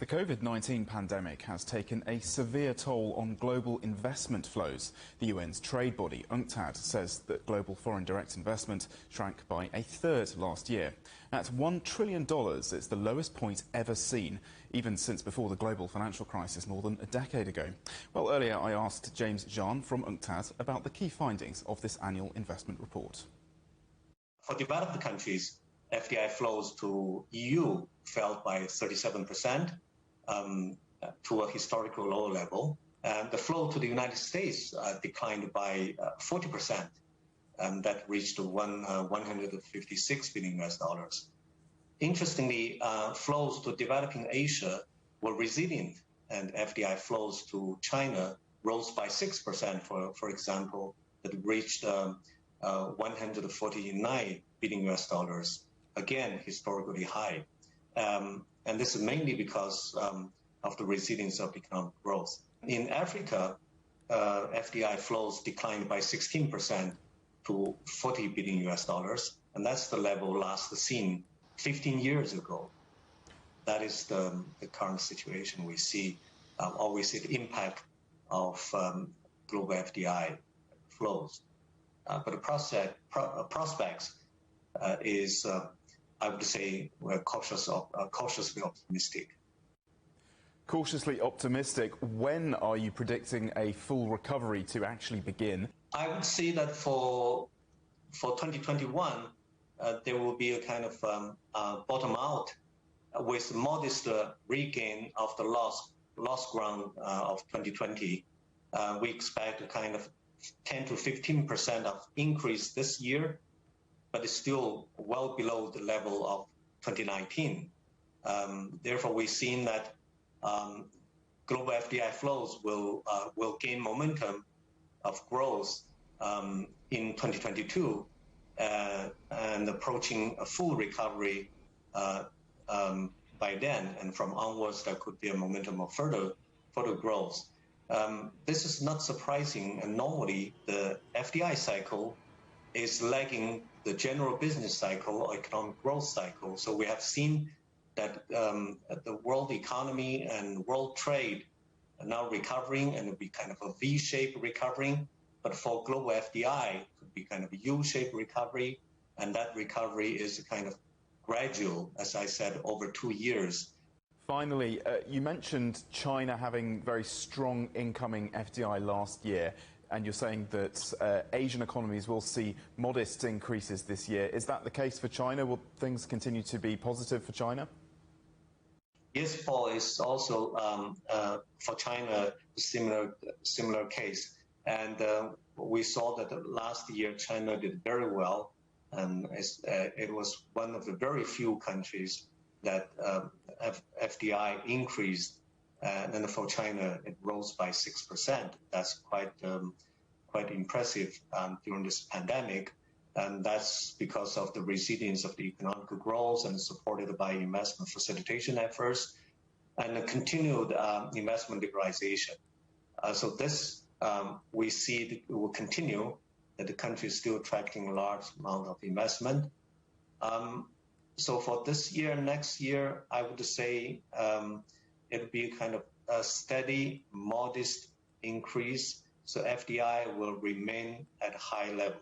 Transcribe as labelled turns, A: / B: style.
A: The COVID-19 pandemic has taken a severe toll on global investment flows. The UN's trade body, UNCTAD, says that global foreign direct investment shrank by a third last year. At $1 trillion, it's the lowest point ever seen, even since before the global financial crisis more than a decade ago. Well, earlier I asked James Zhan from UNCTAD about the key findings of this annual investment report.
B: For developed countries, FDI flows to EU fell by 37% to a historical low level. And the flow to the United States declined by 40%, and that reached $156 billion. Interestingly, flows to developing Asia were resilient, and FDI flows to China rose by 6%, for example, that reached $149 billion. Again, historically high. And this is mainly because of the resilience of economic growth. In Africa, FDI flows declined by 16% to $40 billion, and that's the level last seen 15 years ago. That is the current situation we see. Always the impact of global FDI flows. But the prospects is, I would say, we're cautiously optimistic.
A: Cautiously optimistic. When are you predicting a full recovery to actually begin?
B: I would say that for 2021, there will be a kind of bottom out with modest regain of the lost ground of 2020. We expect a kind of 10 to 15% of increase this year, but it's still well below the level of 2019. Therefore, we've seen that global FDI flows will gain momentum of growth in 2022 and approaching a full recovery by then. And from onwards, there could be a momentum of further growth. This is not surprising, and normally the FDI cycle is lagging the general business cycle or economic growth cycle. So we have seen that the world economy and world trade are now recovering, and it'll be kind of a V-shaped recovering. But for global FDI, it could be kind of a U-shaped recovery, and that recovery is kind of gradual, as I said, over 2 years.
A: Finally, you mentioned China having very strong incoming FDI last year, and you're saying that Asian economies will see modest increases this year. Is that the case for China? Will things continue to be positive for China?
B: Yes, Paul, it's also for China a similar case. And we saw that last year China did very well, and it was one of the very few countries that FDI increased, and then for China it rose by 6%. That's quite impressive during this pandemic, and that's because of the resilience of the economic growth and supported by investment facilitation efforts and the continued investment liberalization. So this we see it will continue, that the country is still attracting a large amount of investment. So for this year, next year, I would say it'll be kind of a steady, modest increase. So FDI will remain at high level.